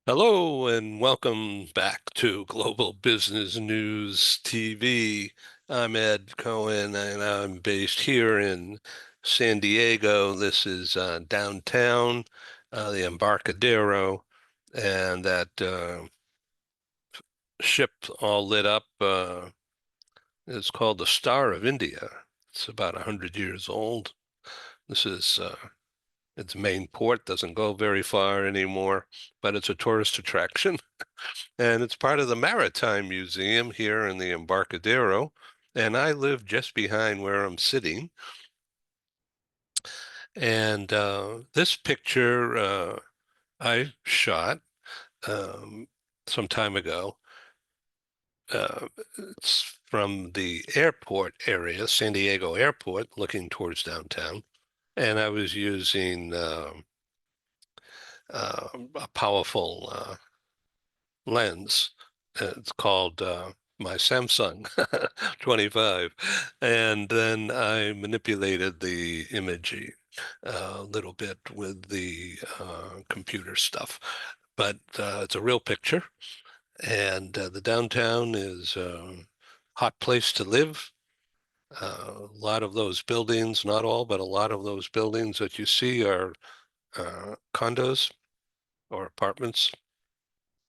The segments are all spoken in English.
Hello and welcome back to Global Business News TV. I'm Ed Cohen and I'm based here in San Diego. This is downtown, the Embarcadero, and that ship all lit up is called the Star of India. It's about 100 years old. This is its main port, doesn't go very far anymore, but it's a tourist attraction. And it's part of the Maritime Museum here in the Embarcadero. And I live just behind where I'm sitting. And this picture I shot um, some time ago. Uh, it's from the airport area, San Diego Airport, looking towards downtown. And I was using a powerful lens. It's called my Samsung 25. And then I manipulated the image a little bit with the computer stuff. But it's a real picture. And the downtown is a hot place to live. A lot of those buildings, not all, but a lot of those buildings that you see are condos or apartments,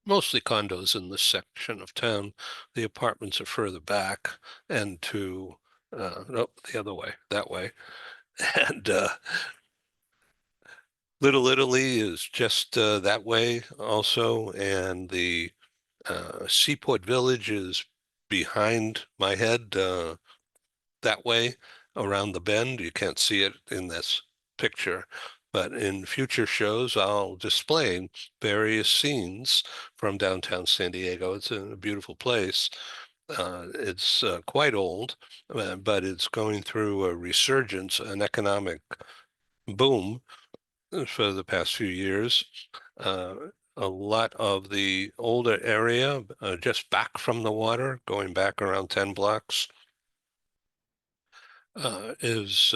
mostly condos in this section of town. The apartments are further back and to, no, the other way, that way. And Little Italy is just that way also. And the Seaport Village is behind my head that way around the bend. You can't see it in this picture, but in future shows, I'll display various scenes from downtown San Diego. It's a beautiful place. It's quite old, but it's going through a resurgence, an economic boom for the past few years. Uh, a lot of the older area, just back from the water, going back around 10 blocks, is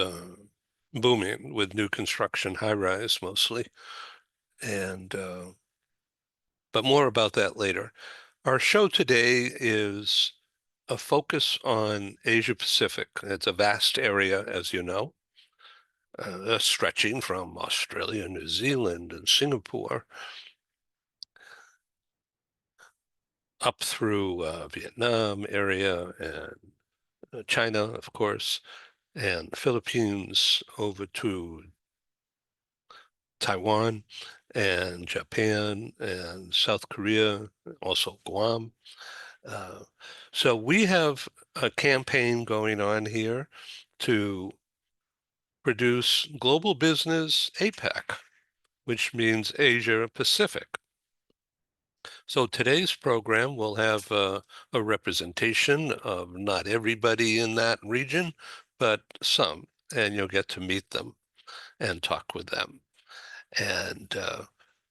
booming with new construction, high rise mostly. And but more about that later. Our show today is a focus on Asia Pacific. It's a vast area, as you know, stretching from Australia, New Zealand, and Singapore up through Vietnam area and China, of course, and the Philippines over to Taiwan and Japan and South Korea, also Guam. Uh, so we have a campaign going on here to produce Global Business APAC, which means Asia Pacific. So today's program will have a representation of not everybody in that region, but some, and you'll get to meet them and talk with them. And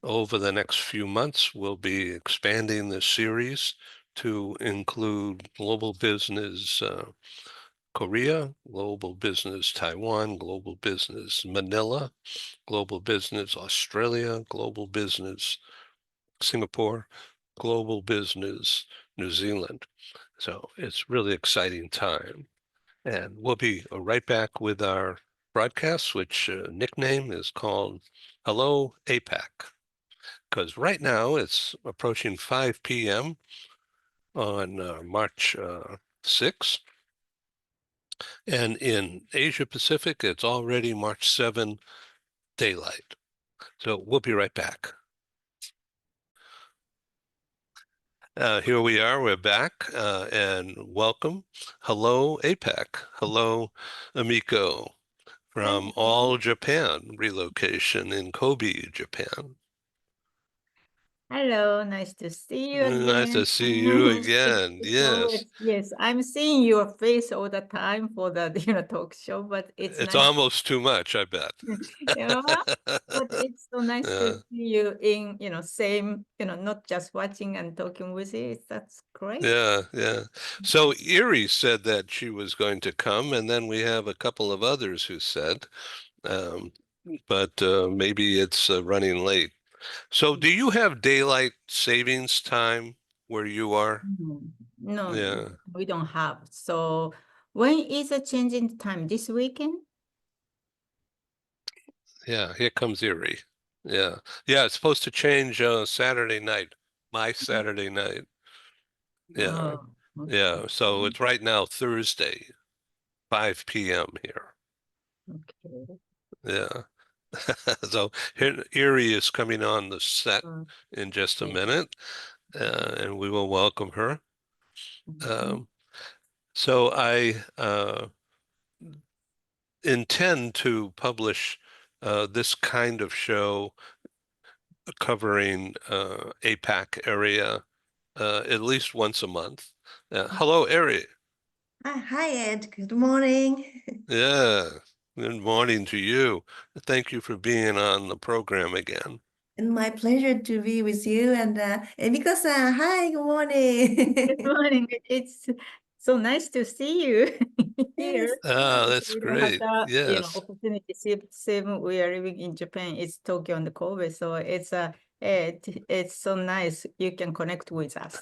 over the next few months, we'll be expanding this series to include global business Korea, global business Taiwan, global business Manila, global business Australia, global business Singapore, global business New Zealand. So it's really exciting time. And we'll be right back with our broadcast, which nickname is called Hello APAC, because right now it's approaching 5 p.m. on March 6th. And in Asia Pacific, it's already March 7 daylight. So we'll be right back. Here we are, we're back, and welcome. Hello, APAC. Hello, Emiko from Hello. All Japan relocation in Kobe, Japan. Hello, nice to see you Nice to again. see you It's, again. it's Yes, always, yes, I'm seeing your face all the time for the, talk show, but it's it's nice, almost too much, I bet. yeah, but it's so nice to Yeah, see you in, same, not just watching and talking with you. That's great. yeah, yeah. So Erie said that she was going to come, and then we have a couple of others who said, um, but maybe it's running late. So do you have daylight savings time where you are? No, Yeah. we don't have. So when is the changing time? This weekend? Yeah, here comes Erie. Yeah. Yeah, it's supposed to change Saturday night, my Saturday night. Yeah. Oh, okay. Yeah. So it's right now Thursday, 5 p.m. here. Okay. Yeah. So here, Erie is coming on the set Uh, in just a yeah. minute, and we will welcome her. Mhm. Um, so I intend to publish this kind of show covering APAC area at least once a month. Hello, Ari. Hi, Ed. Good morning. Yeah. Good morning to you. Thank you for being on the program again. And my pleasure to be with you. And because, hi, good Good morning. morning. It's so nice to see you here. Yes. Ah, Because that's we don't have great. that, Yes. opportunity. Same we are living in Japan. It's Tokyo and Kobe, so it's so nice you can connect with us.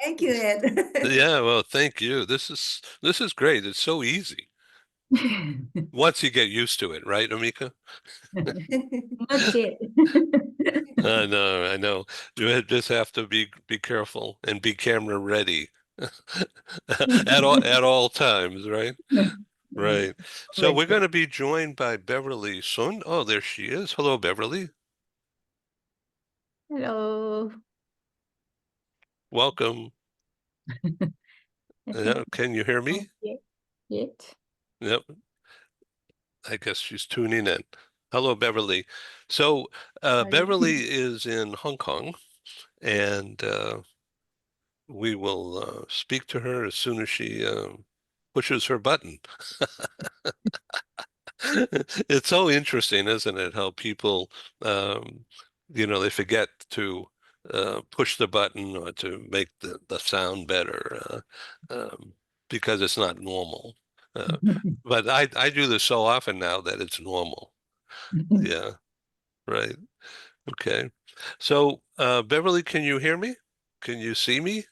Thank you, Ed. Yeah, well, thank you. This is great. It's so easy once you get used to it, right, Amika? Not yet. I know, I know. You just have to be careful and be camera ready at all times, right? Yes. Right. So Always we're there. going to be joined by Beverly soon. Oh, there she is. Hello, Beverly. Hello. Welcome. I think Yeah, can you hear not me? yet. Yep. I guess she's tuning in. Hello, Beverly. So Are you? Beverly is in Hong Kong, and we will speak to her as soon as she pushes her button. It's so interesting, isn't it? How people, um, they forget to push the button or to make the sound better because it's not normal. But I do this so often now that it's normal. Yeah, right. Okay. So, Beverly, can you hear me? Can you see me?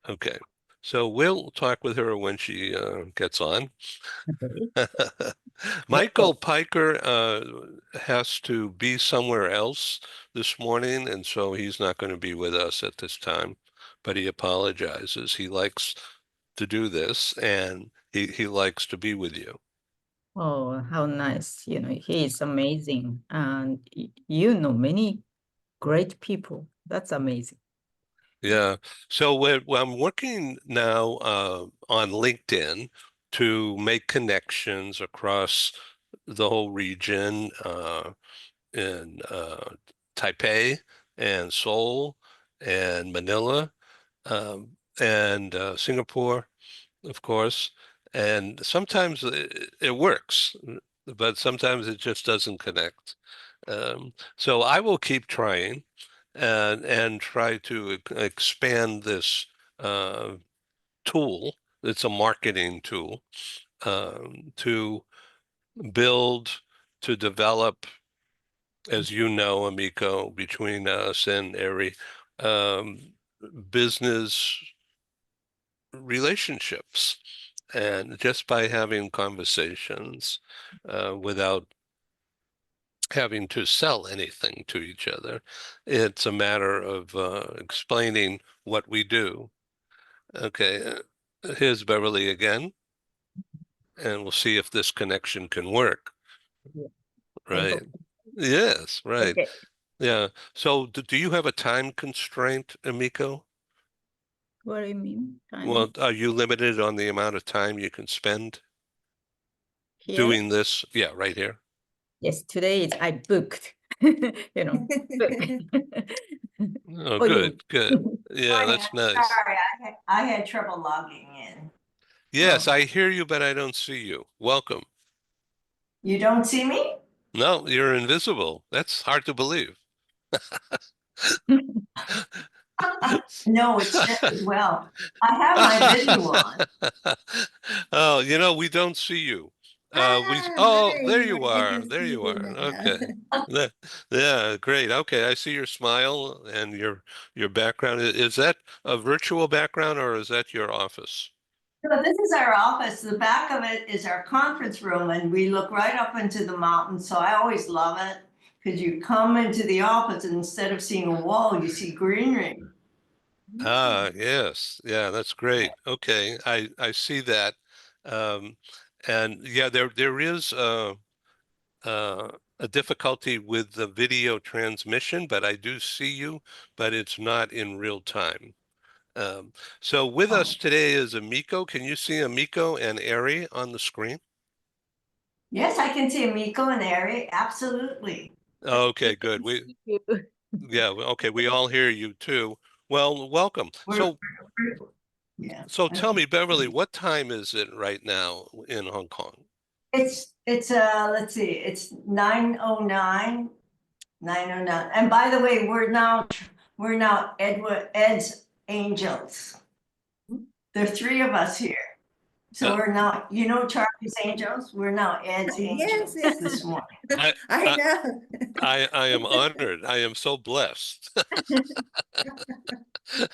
Okay. So we'll talk with her when she gets on. Okay. Michael Piker has to be somewhere else this morning, and so he's not going to be with us at this time, but he apologizes. He likes to do this, and he likes to be with you. Oh, how nice. He is amazing. And you know many great people. That's amazing. Yeah. So I'm working now on LinkedIn to make connections across the whole region. In Taipei and Seoul and Manila and Singapore, of course. And sometimes it works, but sometimes it just doesn't connect. So I will keep trying and try to expand this uh, tool. It's a marketing tool to build, to develop as you know, Emiko, between us and Eri, um, business relationships. And just by having conversations without having to sell anything to each other, it's a matter of explaining what we do. Okay, here's Beverly again, and we'll see if this connection can work. Yeah, I Right. hope. Yes, right. Okay. Yeah. So do you have a time constraint, Emiko? What do you mean? Well, Time are you limited on the amount of time you can spend here? doing this? Yeah, right here. Yes, today is I booked. Book. Oh, For good, you. good. Yeah, Morning. that's I'm nice. sorry. I had trouble logging in. Yes, Oh. I hear you, but I don't see you. Welcome. You don't see me? No, you're invisible. That's hard to believe. No, it's just as well. I have my video on. Oh, we don't see you. Oh, Hi, there I you I are. can There see you you are. now. Okay. That, yeah, great. Okay, I see your smile and your background. Is that a virtual background or is that your office? So this is our office. The back of it is our conference room, and we look right up into the mountains. So I always love it because you come into the office and instead of seeing a wall, you see greenery. Ah, yes. Yeah, that's great. Okay. I see that. Um, and yeah, there is uh, a difficulty with the video transmission, but I do see you, but it's not in real time. So with us Oh, today is Emiko. Can you see Emiko and Ari on the screen? yes, I can see Emiko and Ari. Absolutely. Okay, We good. can see you. Okay, we all hear you too. Well, welcome. We're, yeah. So tell Okay. me, Beverly, what time is it right now in Hong Kong? It's let's see, it's 9:09, 9:09. And by the way, we're now Ed's Angels. There are three of us here. So Uh, we're now, Charlie's Angels, we're now Ed's Yes, Angels yes, this morning. I, I I know. I am honored. I am so blessed.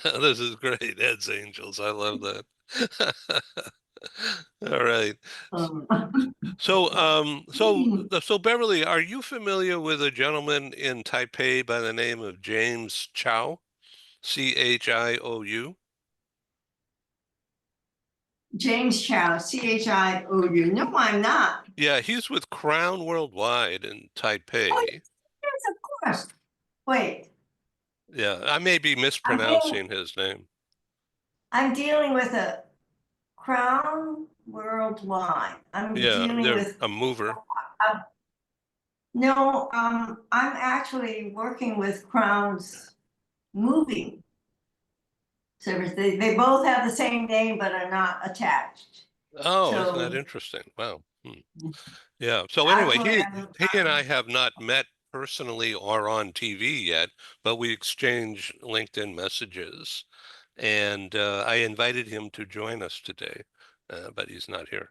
This is great. Ed's Angels. I love that. All right. Um, So Beverly, are you familiar with a gentleman in Taipei by the name of James Chow? Chiou? James Chow, Chiou. No, I'm not. Yeah, he's with Crown Worldwide in Oh, Taipei. yes, of course. Wait, Yeah, I may be I'm dealing, mispronouncing his name. I'm dealing with a Crown Worldwide. I'm Yeah, dealing they're with, a mover. uh, no, I'm actually working with Crown's moving service. They both have the same name, but are not attached. Oh, isn't that So interesting? Wow. Yeah. So anyway, actually, he and I have not met personally or on TV yet, but we exchange LinkedIn messages, and I invited him to join us today, but he's not here.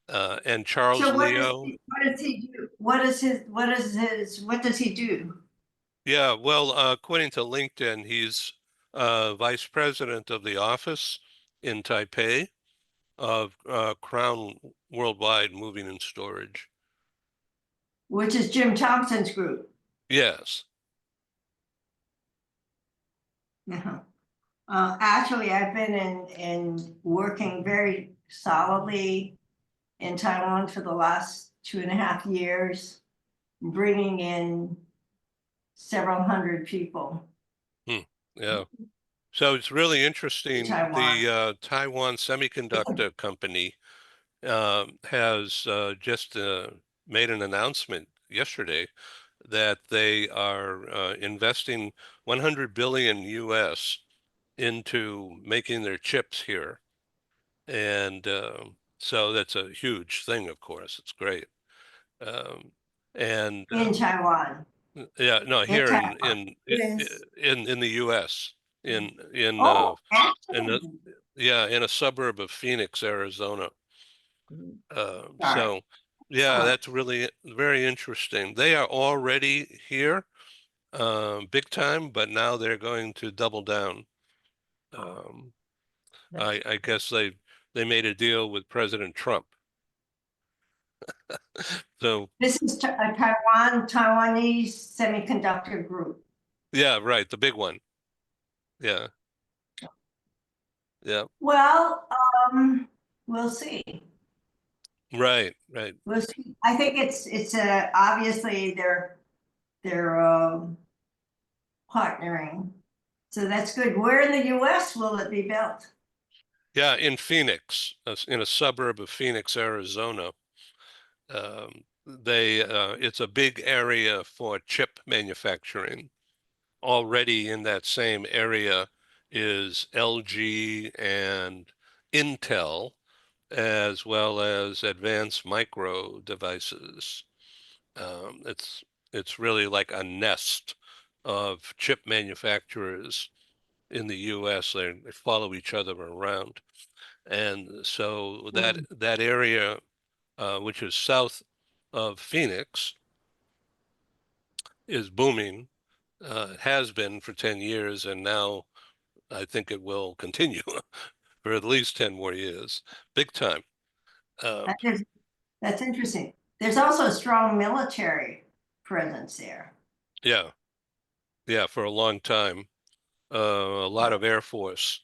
And Charles so Leo. what does he do? What does he do? Yeah, well, according to LinkedIn, he's vice president of the office in Taipei of Crown Worldwide Moving and Storage. Which is Jim Thompson's group. Yes. Uh-huh. Actually, I've been in working very solidly in Taiwan for the last 2.5 years, bringing in several hundred people Hmm. Yeah. So it's really to interesting. Taiwan. The Taiwan Semiconductor Company has just made an announcement yesterday that they are investing 100 billion US into making their chips here. And so that's a huge thing, of course. It's great. Um, and In Taiwan. yeah, no, In here Taiwan. Yes. in the U.S. Oh, in a, actually, yeah, in a suburb of Phoenix, Arizona. sorry. So yeah, Excellent. that's really very interesting. They are already here, big time, but now they're going to double down. Um, I guess they made a deal with President Trump. So This is a Taiwanese semiconductor group. yeah, right, the big one. Yeah, yeah, Well, we'll see. right, right. We'll see. I think it's obviously they're partnering. So that's good. Where in the US will it be built? Yeah, in Phoenix, in a suburb of Phoenix, Arizona. It's a big area for chip manufacturing. Already in that same area is LG and Intel, as well as Advanced Micro devices. It's really like a nest of chip manufacturers in the US. They follow each other around. And so that area which is south of Phoenix, is booming. It has been for 10 years, and now I think it will continue for at least 10 more years. Big time. That's interesting. There's also a strong military presence there. Yeah. Yeah, for a long time. A lot of Air Force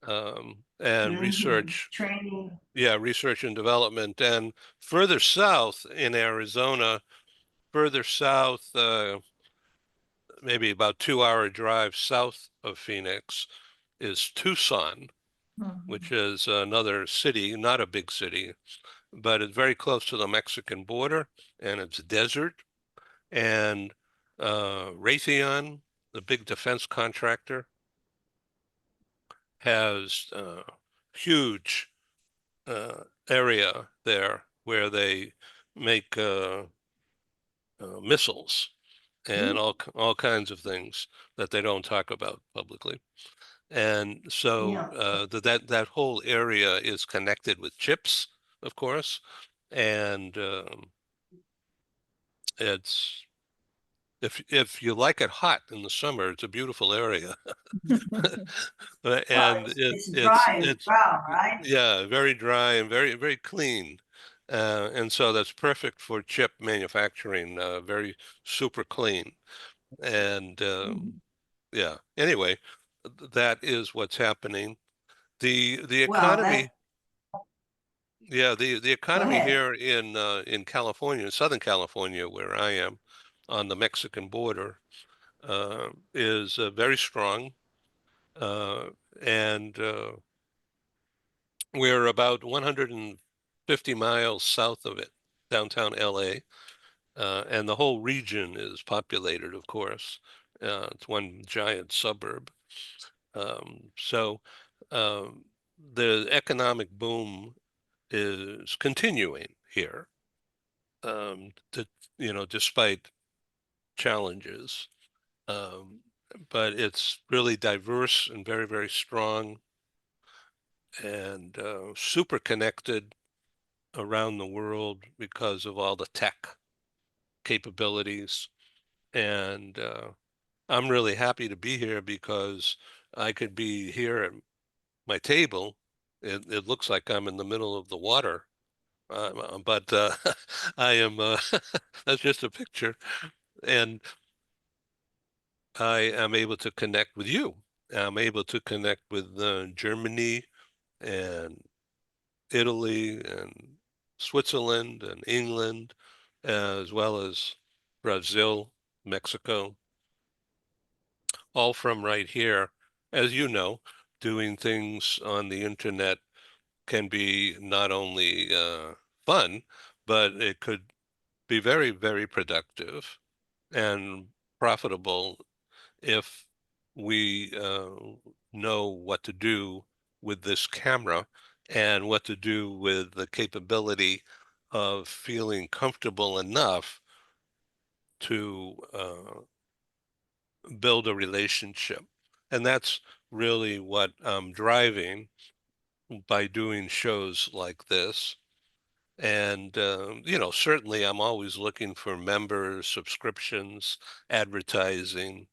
and research. Training. Yeah, research and development. And further south in Arizona, further south, maybe about 2 hour drive south of Phoenix, is Tucson, which is another city, not a big city, but it's very close to the Mexican border, and it's desert. And Raytheon, the big defense contractor, has huge area there where they make missiles and all kinds of things that they don't talk about publicly. And so that whole area is connected with chips, of course, and it's if you like it hot in the summer, it's a beautiful area. And It's dry as well, right? yeah, very dry and very clean. And so that's perfect for chip manufacturing, very super clean. And yeah, anyway, that is what's happening. The Well, economy, yeah, the go economy ahead. here in California, Southern California, where I am, on the Mexican border, is very strong. And we're about 150 miles south of it, downtown LA. And the whole region is populated, of course. It's one giant suburb. So the economic boom is continuing here, to, despite challenges. Um, but it's really diverse and very strong and super connected around the world because of all the tech capabilities. And I'm really happy to be here because I could be here at my table. It looks like I'm in the middle of the water, but I am, that's just a picture. And I am able to connect with you. I'm able to connect with Germany and Italy and Switzerland and England, as well as Brazil, Mexico, all from right here. As you know, doing things on the internet can be not only fun, but it could be very productive and profitable if we know what to do with this camera and what to do with the capability of feeling comfortable enough to build a relationship. And that's really what I'm driving by doing shows like this. And, certainly I'm always looking for members, subscriptions, advertising,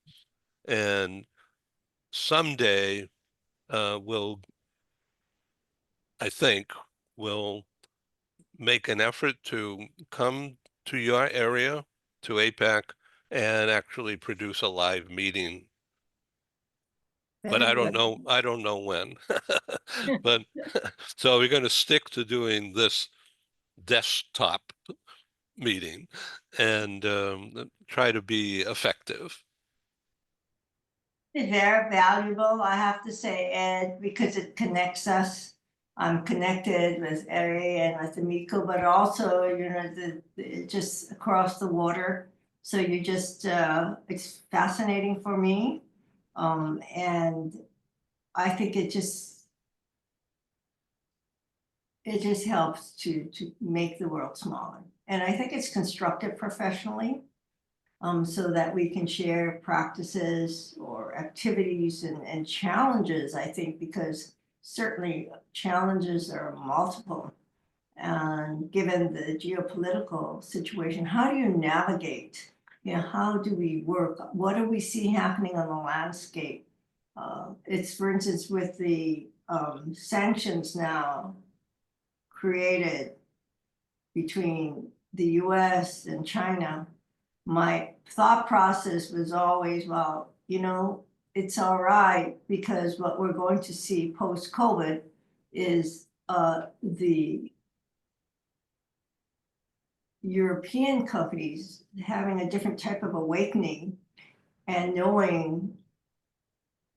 and someday I think, will make an effort to come to your area, to APAC, and actually produce a live meeting. But Very good. I don't know when. But so we're going to stick to doing this desktop meeting and try to be effective. It's very valuable, I have to say, Ed, because it connects us. I'm connected with Eri and with Emiko, but also, just across the water. So you just, it's fascinating for me. And I think it just helps to make the world smaller. And I think it's constructive professionally. So that we can share practices or activities and challenges, I think, because certainly challenges are multiple. And given the geopolitical situation, how do you navigate? How do we work? What do we see happening on the landscape? It's, for instance, with the sanctions now created between the US and China, my thought process was always, well, it's all right, because what we're going to see post-COVID is the European companies having a different type of awakening and knowing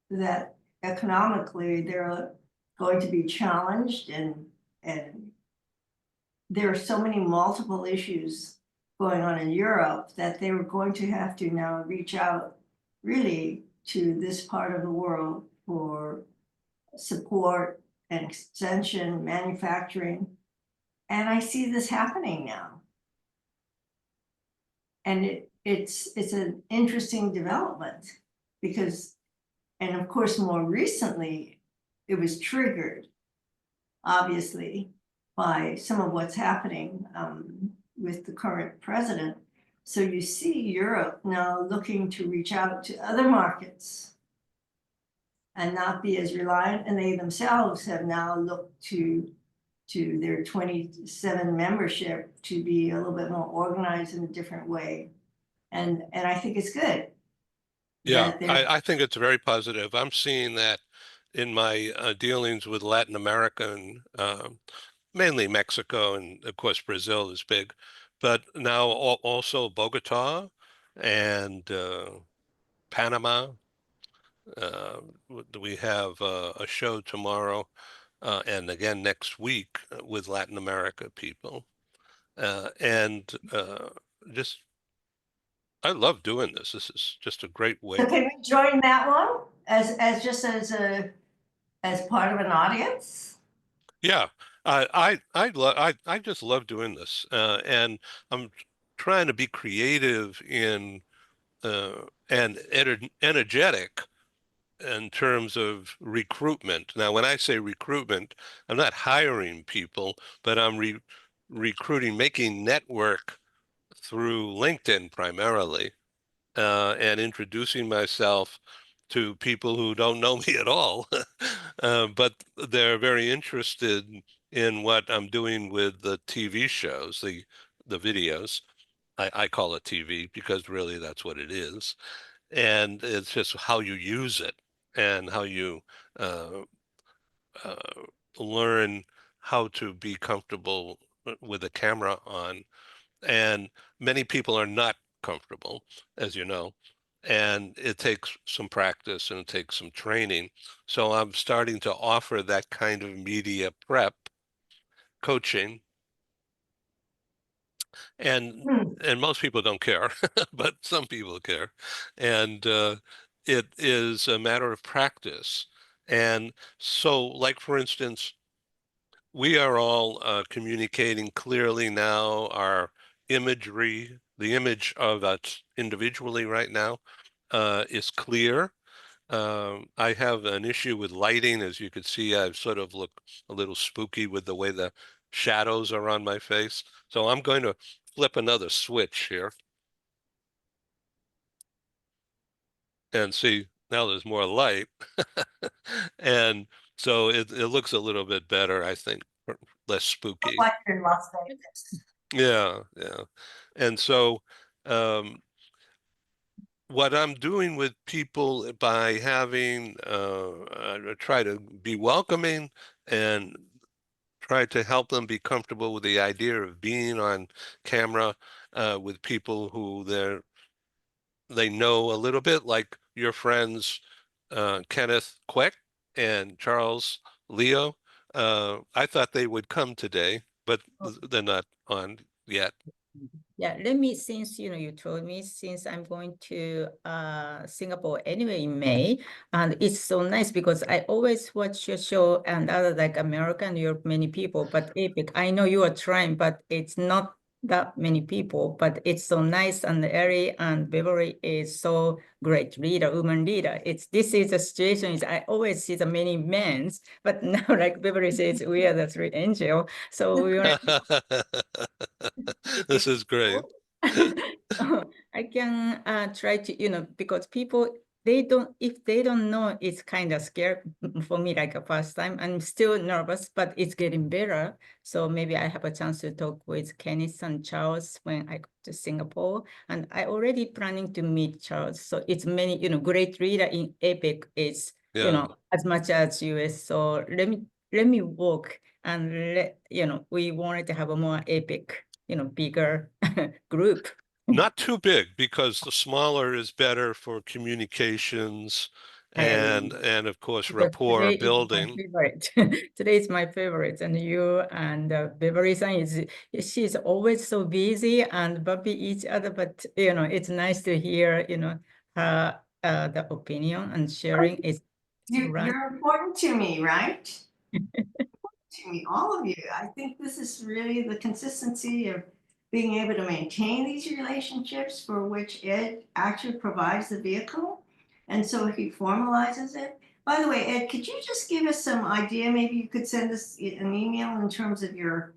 that economically they're going to be challenged, and there are so many multiple issues going on in Europe that they were going to have to now reach out really to this part of the world for support and extension, manufacturing. And I see this happening now. And it's an interesting development because, and of course, more recently, it was triggered, obviously, by some of what's happening with the current president. So you see Europe now looking to reach out to other markets and not be as reliant, and they themselves have now looked to their 27 membership to be a little bit more organized in a different way. And I think it's good. Yeah, that they're- I think it's very positive. I'm seeing that in my dealings with Latin America and mainly Mexico, and of course Brazil is big, but now also Bogota and Panama. We have a show tomorrow and again next week with Latin America people. And just, I love doing this. This is just a great way. So can we join that one as just as part of an audience? Yeah, I just love doing this, and I'm trying to be creative in and energetic in terms of recruitment. Now, when I say recruitment, I'm not hiring people, but I'm recruiting, making network through LinkedIn primarily, and introducing myself to people who don't know me at all, but they're very interested in what I'm doing with the TV shows, the videos. I call it TV because really that's what it is. And it's just how you use it and how you uh, uh, learn how to be comfortable with the camera on. And many people are not comfortable, as you know, and it takes some practice and it takes some training. So I'm starting to offer that kind of media prep coaching, and most people don't care, but some people care, and it is a matter of practice. And so, like for instance, we are all communicating clearly now. Our imagery, the image of us individually right now, is clear. I have an issue with lighting. As you can see, I sort of look a little spooky with the way the shadows are on my face. So I'm going to flip another switch here and see, now there's more light. And so it looks a little bit better, I think, less spooky. Like in Las Vegas. Yeah, yeah. And so what I'm doing with people by having I try to be welcoming and try to help them be comfortable with the idea of being on camera with people who they know a little bit, like your friends Kenneth Quick and Charles Leo. I thought they would come today, but they're not on yet. Yeah, let me, since you told me, since I'm going to Singapore anyway in May, and it's so nice because I always watch your show and other like American, Europe, many people, but APEC, I know you are trying, but it's not that many people, but it's so nice and airy, and Beverly is so great leader, woman leader. This is a situation is I always see the many men's, but now like Beverly says, we are the three angel. So we want This is great. I can try to, because people, if they don't know, it's kind of scary for me, like a first time. I'm still nervous, but it's getting better. So maybe I have a chance to talk with Kenneth and Charles when I go to Singapore. And I already planning to meet Charles. So it's many, great leader in APEC is, Yeah. as much as US. So let me walk and we wanted to have a more APEC, bigger group. Not too big, because the smaller is better for communications I agree. and of course Because rapport today is my building. favorite. Today is my favorite, and you and Beverly-san she's always so busy and bumpy each other, but it's nice to hear her the opinion and sharing is right. You're important to me, right? To me, all of you. I think this is really the consistency of being able to maintain these relationships for which Ed actually provides the vehicle. And so he formalizes it. By the way, Ed, could you just give us some idea? Maybe you could send us an email in terms of your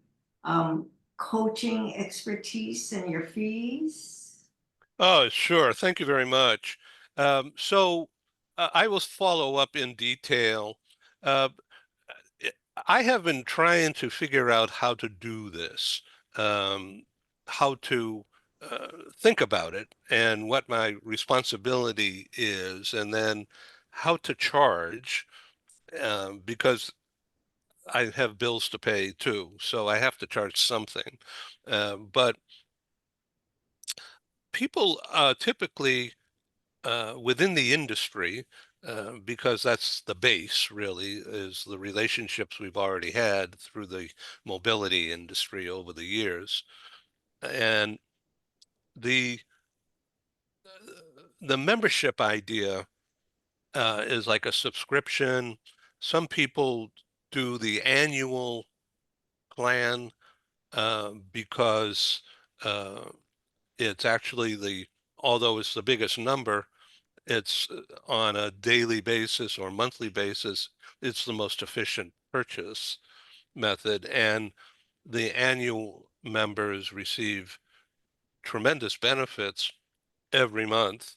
coaching expertise and your fees. Oh, sure. Thank you very much. So I will follow up in detail. Uh, I have been trying to figure out how to do this, how to think about it and what my responsibility is, and then how to charge, because I have bills to pay too, so I have to charge something. But people typically within the industry, because that's the base really, is the relationships we've already had through the mobility industry over the years. And the the membership idea is like a subscription. Some people do the annual plan because uh, it's actually although it's the biggest number, it's on a daily basis or monthly basis, it's the most efficient purchase method. And the annual members receive tremendous benefits every month.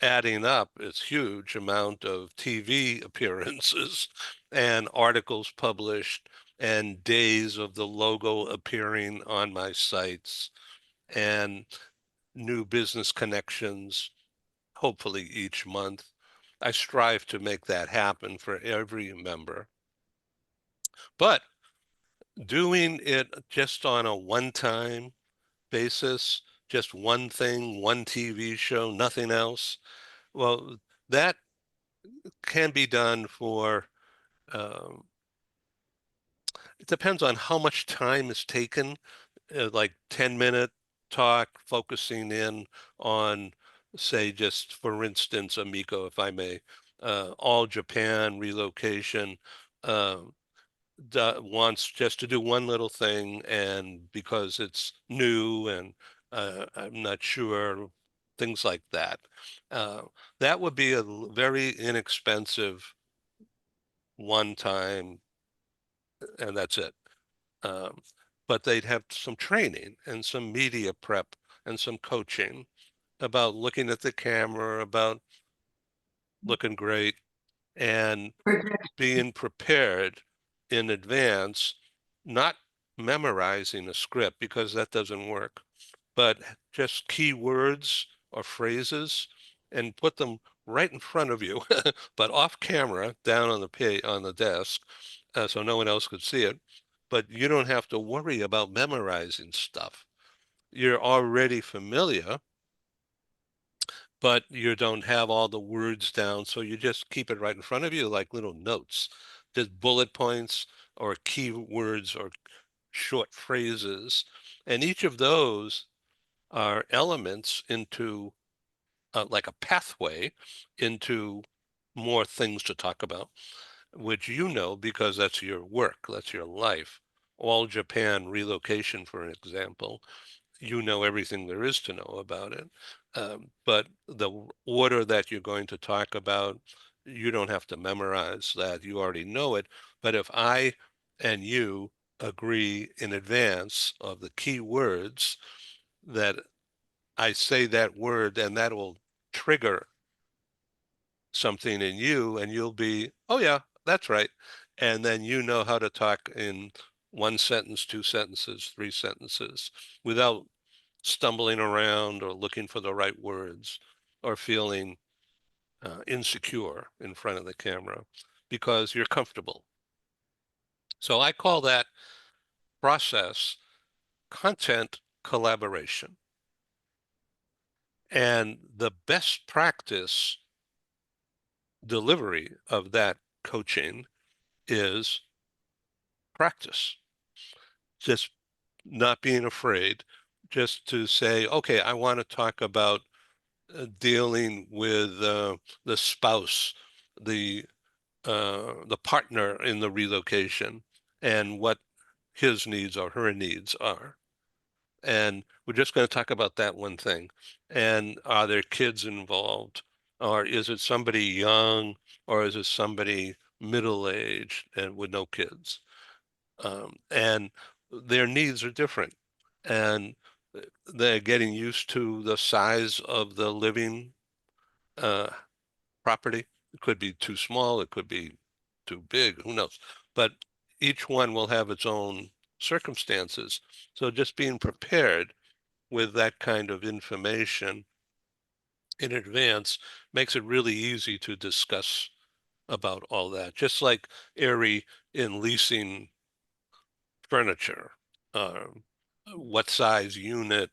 Adding up, it's huge amount of TV appearances and articles published and days of the logo appearing on my sites and new business connections, hopefully each month. I strive to make that happen for every member. But doing it just on a one-time basis, just one thing, one TV show, nothing else, well, that can be done for, um, it depends on how much time is taken, like 10-minute talk, focusing in on, say, just for instance, Emiko, if I may, all Japan relocation, wants just to do one little thing, and because it's new and I'm not sure, things like that. That would be a very inexpensive one time, and that's it. Um, but they'd have some training and some media prep and some coaching about looking at the camera, about looking great, and being prepared in advance, not memorizing a script because that doesn't work, but just keywords or phrases and put them right in front of you, but off camera, down on the desk, so no one else could see it. But you don't have to worry about memorizing stuff. You're already familiar, but you don't have all the words down, so you just keep it right in front of you like little notes, just bullet points or keywords or short phrases. And each of those are elements into like a pathway into more things to talk about, which because that's your work, that's your life, all Japan relocation, for example, you know everything there is to know about it. But the order that you're going to talk about, you don't have to memorize that. You already know it. But if I and you agree in advance of the key words, that I say that word, and that will trigger something in you, and you'll be, oh yeah, that's right. And then you know how to talk in one sentence, two sentences, three sentences without stumbling around or looking for the right words or feeling insecure in front of the camera because you're comfortable. So I call that process content collaboration. And the best practice delivery of that coaching is practice. Just not being afraid, just to say, okay, I want to talk about dealing with the spouse, the partner in the relocation, and what his needs or her needs are. And we're just going to talk about that one thing. And are there kids involved? Or is it somebody young? Or is it somebody middle-aged and with no kids? And their needs are different. And they're getting used to the size of the living property. It could be too small, it could be too big, who knows? But each one will have its own circumstances. So just being prepared with that kind of information in advance makes it really easy to discuss about all that. Just like Erie in leasing furniture, what size unit,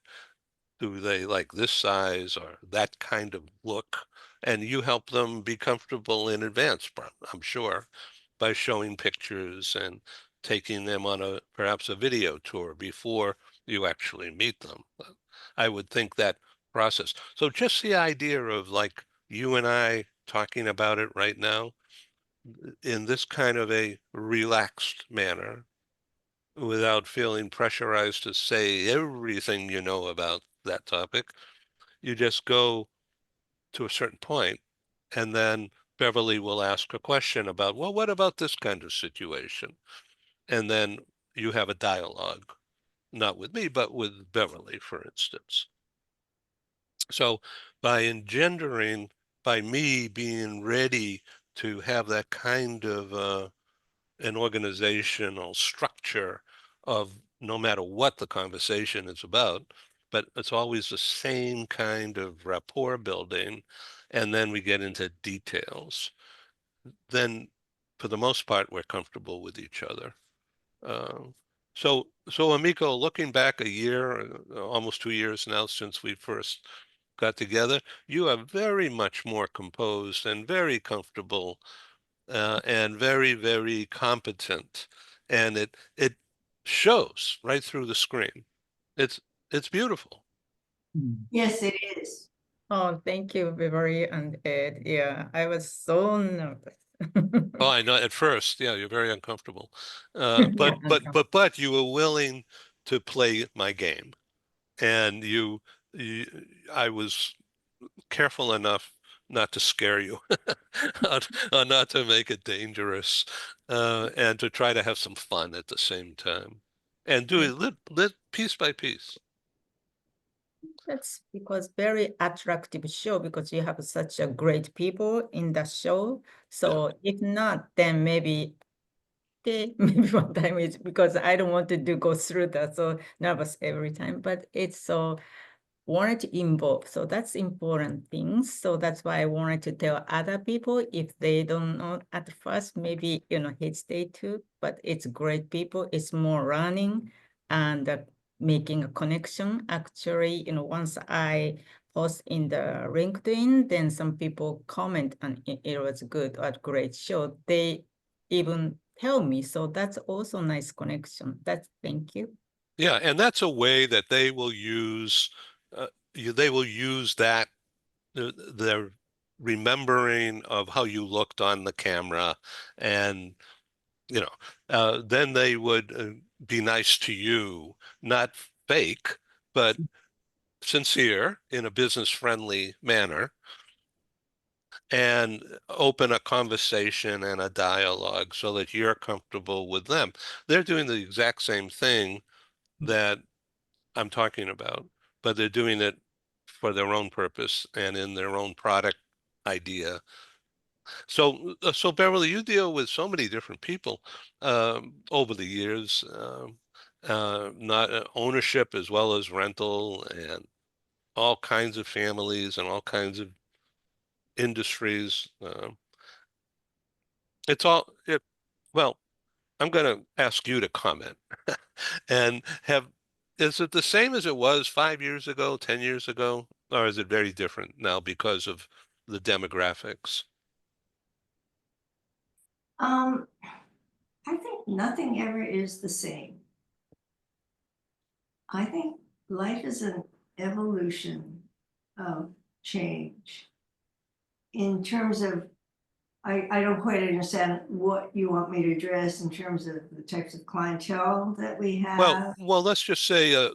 do they like this size or that kind of look? And you help them be comfortable in advance, I'm sure, by showing pictures and taking them on perhaps a video tour before you actually meet them. I would think that process. So just the idea of like you and I talking about it right now in this kind of a relaxed manner without feeling pressurized to say everything you know about that topic. You just go to a certain point, and then Beverly will ask a question about, well, what about this kind of situation? And then you have a dialogue, not with me, but with Beverly, for instance. So by me being ready to have that kind of an organizational structure of no matter what the conversation is about, but it's always the same kind of rapport building. And then we get into details. Then for the most part, we're comfortable with each other. So Emiko, looking back a year, almost 2 years now since we first got together, you are very much more composed and very comfortable and very, very competent. And it shows right through the screen. It's beautiful. Yes, it is. Oh, thank you, Beverly and Ed. Yeah, I was so nervous. Oh, I know at first, yeah, you're very uncomfortable. Yeah, But you were willing to play my game. And you I was careful enough not to scare you, not to make it dangerous, and to try to have some fun at the same time, and do it lit piece by piece. That's because very attractive show because you have such a great people in the show. So if not, then maybe okay, maybe one time it's because I don't want to go through that so nervous every time. But it's so wanted to involve. So that's important things. So that's why I wanted to tell other people if they don't know at first, maybe, hesitate to, but it's great people. It's more running and making a connection. Actually, once I post in the LinkedIn, then some people comment and it was good or great show. They even tell me. So that's also nice connection. Thank you. Yeah, and that's a way that they will use. They will use that their remembering of how you looked on the camera and you know, then they would be nice to you, not fake, but sincere in a business-friendly manner, and open a conversation and a dialogue so that you're comfortable with them. They're doing the exact same thing that I'm talking about, but they're doing it for their own purpose and in their own product idea. So Beverly, you deal with so many different people over the years, not ownership as well as rental, and all kinds of families and all kinds of industries. It's all it. Well, I'm going to ask you to comment and is it the same as it was 5 years ago, 10 years ago, or is it very different now because of the demographics? I think nothing ever is the same. I think life is an evolution of change. In terms of, I don't quite understand what you want me to address in terms of the types of clientele that we have. Well, let's just say a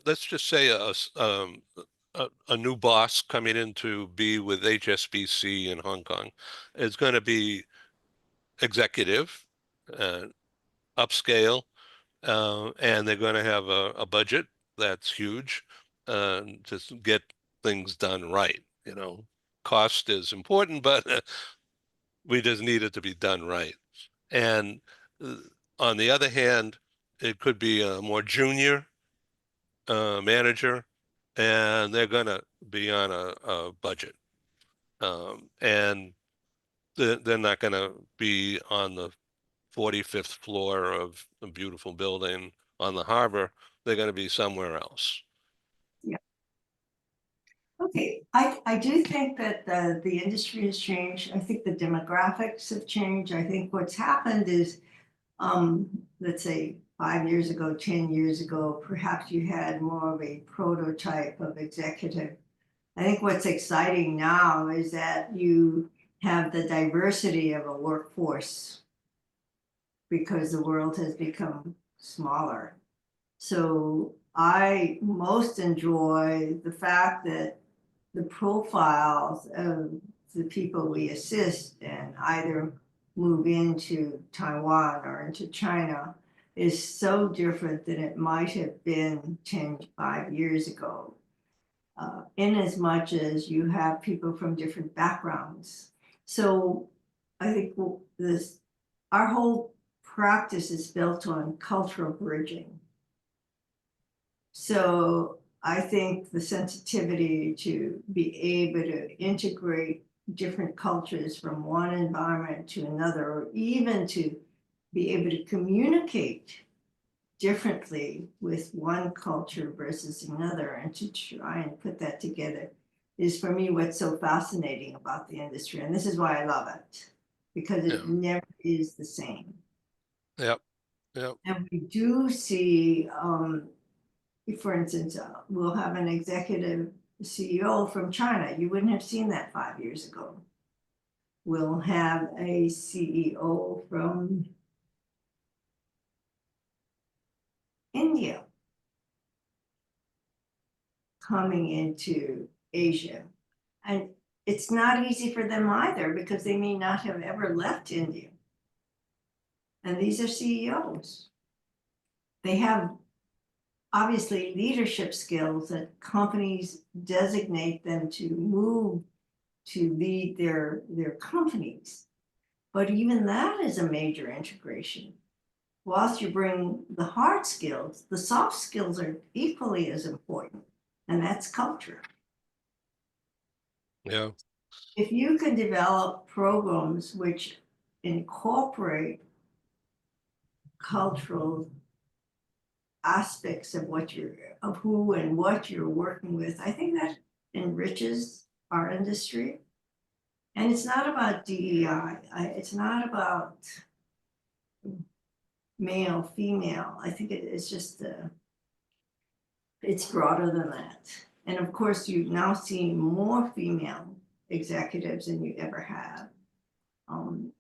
new boss coming in to be with HSBC in Hong Kong is going to be executive, uh, upscale, and they're going to have a budget that's huge, to get things done right. You know, cost is important, but we just need it to be done right. And uh, on the other hand, it could be a more junior manager, and they're going to be on a budget. And they're not going to be on the 45th floor of a beautiful building on the harbor. They're going to be somewhere else. Okay, I do think that the industry has changed. I think the demographics have changed. I think what's happened is, let's say 5 years ago, 10 years ago, perhaps you had more of a prototype of executive. I think what's exciting now is that you have the diversity of a workforce because the world has become smaller. So I most enjoy the fact that the profiles of the people we assist and either move into Taiwan or into China is so different than it might have been 5 years ago. In as much as you have people from different backgrounds. So I think our whole practice is built on cultural bridging. So I think the sensitivity to be able to integrate different cultures from one environment to another, or even to be able to communicate differently with one culture versus another, and to try and put that together is for me what's so fascinating about the industry. And this is why I love it, because it never is the same. Yep. Yep. And we do see, for instance, we'll have an executive CEO from China. You wouldn't have seen that 5 years ago. We'll have a CEO from India coming into Asia. And it's not easy for them either, because they may not have ever left India. And these are CEOs. They have obviously leadership skills that companies designate them to move to lead their companies. But even that is a major integration. Whilst you bring the hard skills, the soft skills are equally as important, and that's culture. Yeah. If you can develop programs which incorporate cultural aspects of who and what you're working with, I think that enriches our industry. And it's not about DEI. It's not about male, female. I think it's just it's broader than that. And of course, you now see more female executives than you ever have.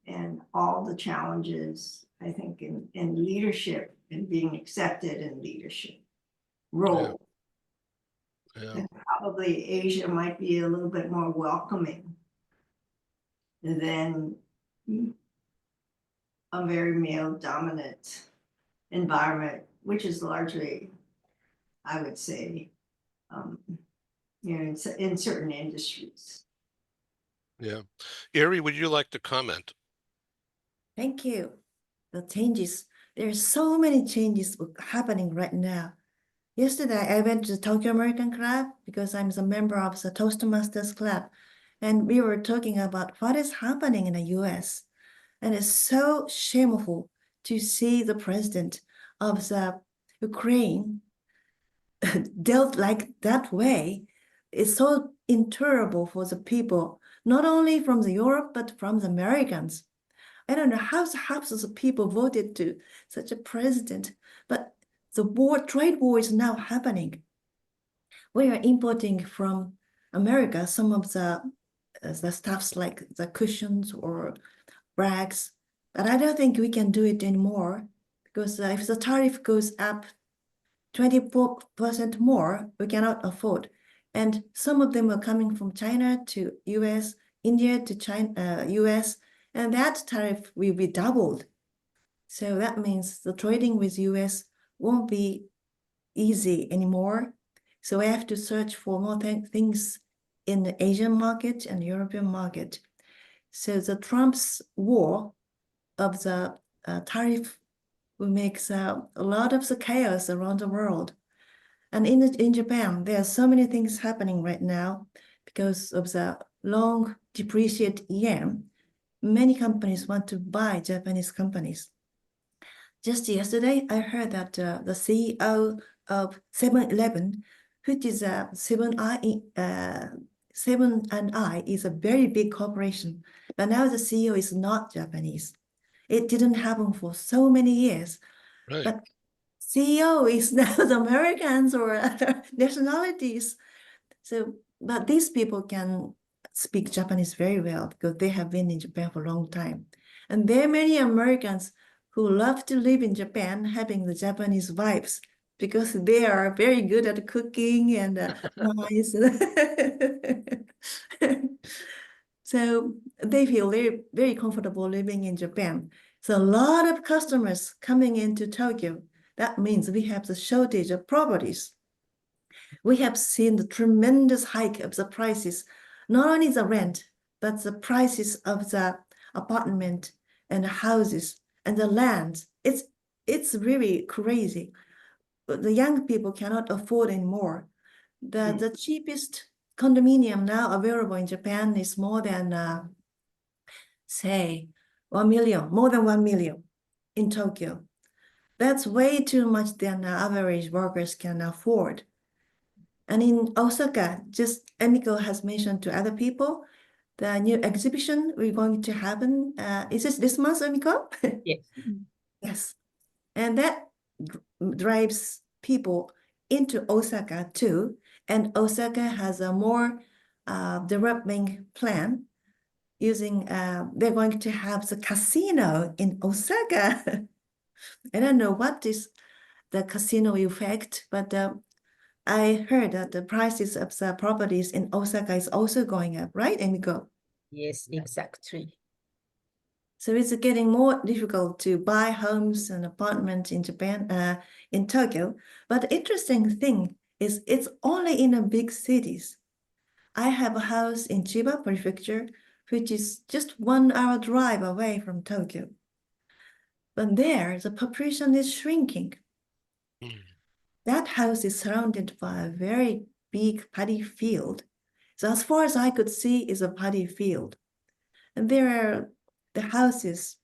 And all the challenges I think, in leadership and being accepted in leadership role. Yeah. And probably Asia might be a little bit more welcoming than a very male dominant environment, which is largely, I would say, in certain industries. Yeah. Erie, would you like to comment? Thank you. The changes, there's so many changes happening right now. Yesterday, I went to the Tokyo American Club because I'm a member of the Toastmasters Club. And we were talking about what is happening in the US. And it's so shameful to see the president of the Ukraine dealt like that way. It's so intolerable for the people, not only from the Europe, but from the Americans. I don't know how the people voted to such a president, but the trade war is now happening. We are importing from America some of the stuffs like the cushions or rags, but I don't think we can do it anymore because if the tariff goes up 24% more, we cannot afford. And some of them are coming from China to US, India to China, US, and that tariff will be doubled. So that means the trading with US won't be easy anymore. So I have to search for more things in the Asian market and European market. So the Trump's war of the tariff will make a lot of the chaos around the world. And in Japan, there are so many things happening right now because of the long depreciated yen. Many companies want to buy Japanese companies. Just yesterday, I heard that the CEO of 7-Eleven, which is a 7 and I is a very big corporation, but now the CEO is not Japanese. It didn't happen for so many years, Right. but CEO is now the Americans or other nationalities. So, but these people can speak Japanese very well because they have been in Japan for a long time. And there are many Americans who love to live in Japan having the Japanese vibes because they are very good at cooking and nice. So they feel very, very comfortable living in Japan. So a lot of customers coming into Tokyo. That means we have the shortage of properties. We have seen the tremendous hike of the prices, not only the rent, but the prices of the apartment and the houses and the land. It's really crazy. The young people cannot afford anymore. The cheapest condominium now available in Japan is more than, say, 1 million, more than 1 million in Tokyo. That's way too much than average workers can afford. And in Osaka, just Emiko has mentioned to other people, the new exhibition we're going to happen, is this month, Emiko? Yes. Yes. And that drives people into Osaka too. And Osaka has a more development plan using, they're going to have the casino in Osaka. I don't know what is the casino effect, but I heard that the prices of the properties in Osaka is also going up, right, Emiko? Yes, exactly. So it's getting more difficult to buy homes and apartments in Japan, in Tokyo. But the interesting thing is it's only in the big cities. I have a house in Chiba Prefecture, which is just 1 hour drive away from Tokyo. But there, the population is shrinking. Mm. That house is surrounded by a very big paddy field. So as far as I could see is a paddy field. And there are the houses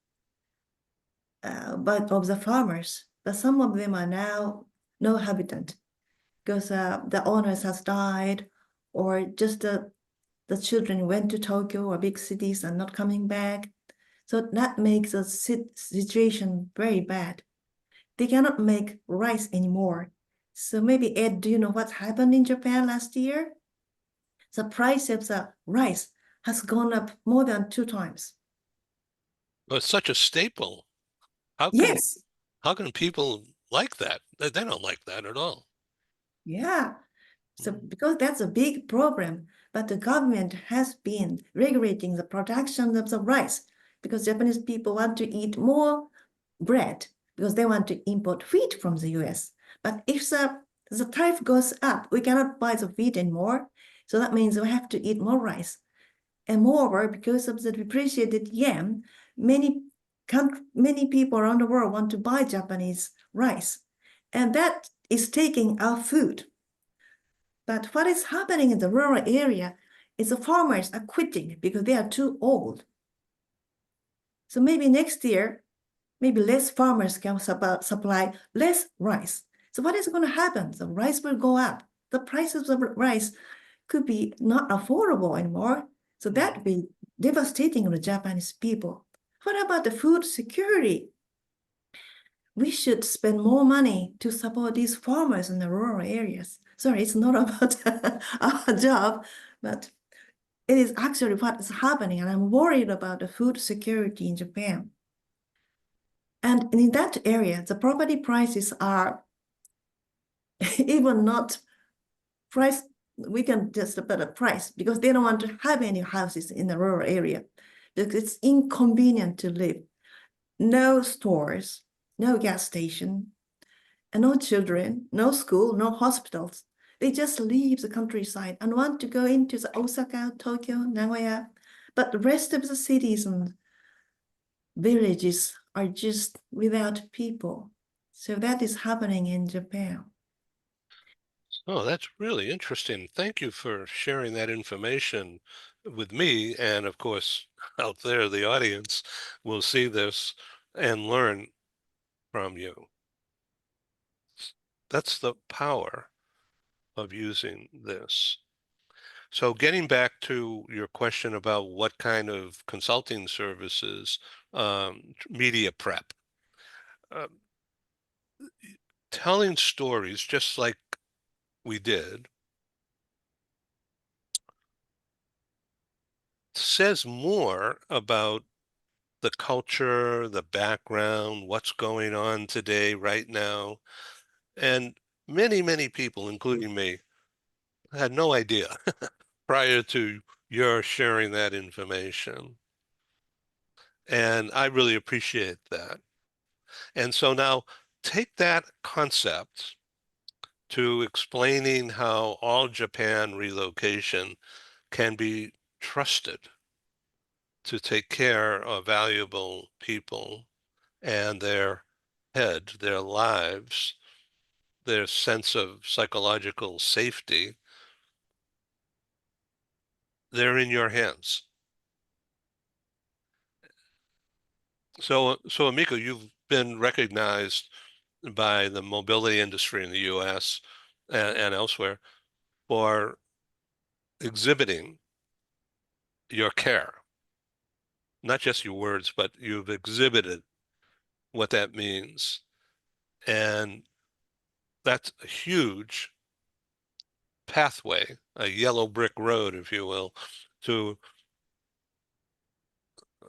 but of the farmers, but some of them are now no habitant because the owners has died or just the children went to Tokyo or big cities and not coming back. So that makes the situation very bad. They cannot make rice anymore. So maybe Ed, do you know what happened in Japan last year? The price of the rice has gone up more than 2 times. Well, it's such a staple. How can Yes, how can people like that? They don't like that at all. yeah. So because that's a big problem, but the government has been regulating the production of the rice because Japanese people want to eat more bread because they want to import wheat from the US. But if the tariff goes up, we cannot buy the wheat anymore. So that means we have to eat more rice. And moreover, because of the depreciated yen, many people around the world want to buy Japanese rice. And that is taking our food. But what is happening in the rural area is the farmers are quitting because they are too old. So maybe next year, maybe less farmers can supply less rice. So what is going to happen? The rice will go up. The prices of rice could be not affordable anymore. So that would be devastating to the Japanese people. What about the food security? We should spend more money to support these farmers in the rural areas. Sorry, it's not about our job, but it is actually what is happening, and I'm worried about the food security in Japan. And in that area, the property prices are even not priced, we can just put a price because they don't want to have any houses in the rural area because it's inconvenient to live. No stores, no gas station, and no children, no school, no hospitals. They just leave the countryside and want to go into the Osaka, Tokyo, Nagoya, but the rest of the cities and villages are just without people. So that is happening in Japan. Oh, that's really interesting. Thank you for sharing that information with me. And of course, out there, the audience will see this and learn from you. That's the power of using this. So getting back to your question about what kind of consulting services, media prep, uh, telling stories just like we did says more about the culture, the background, what's going on today, right now. And many, many people, including me, had no idea prior to your sharing that information. And I really appreciate that. And so now take that concept to explaining how all Japan relocation can be trusted to take care of valuable people and their head, their lives, their sense of psychological safety. They're in your hands. So Emiko, you've been recognized by the mobility industry in the US and elsewhere for exhibiting your care, not just your words, but you've exhibited what that means. And that's a huge pathway, a yellow brick road, if you will, to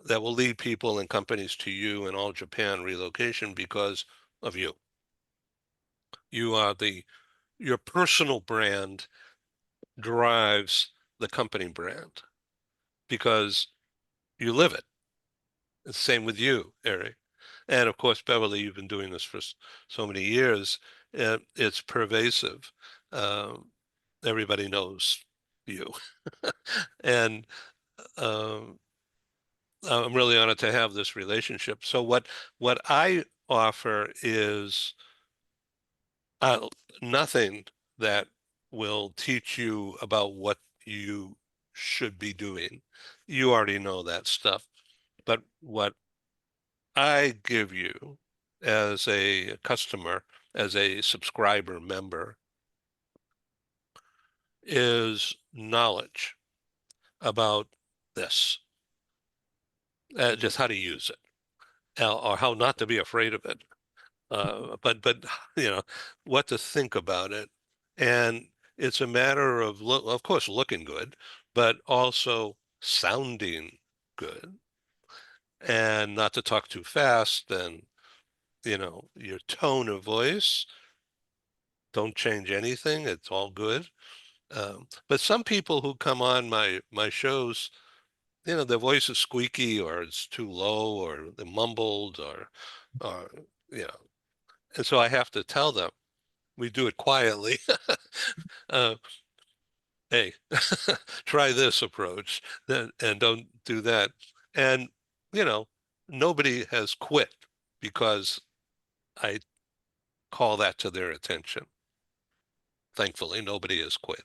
that will lead people and companies to you in all Japan relocation because of you. You are your personal brand drives the company brand because you live it. It's the same with you, Eric. And of course, Beverly, you've been doing this for so many years. It's pervasive. Um, Everybody knows you. And um, I'm really honored to have this relationship. So what I offer is uh, nothing that will teach you about what you should be doing. You already know that stuff. But what I give you as a customer, as a subscriber member, is knowledge about this, just how to use it, or how not to be afraid of it. But you know what to think about it, and it's a matter of of course looking good, but also sounding good, and not to talk too fast and you know, your tone of voice. Don't change anything. It's all good. But some people who come on my shows, you know, their voice is squeaky or it's too low or they're mumbled or you know, and so I have to tell them. We do it quietly. uh, hey, try this approach, then and don't do that. And you know, nobody has quit because I call that to their attention. Thankfully, nobody has quit,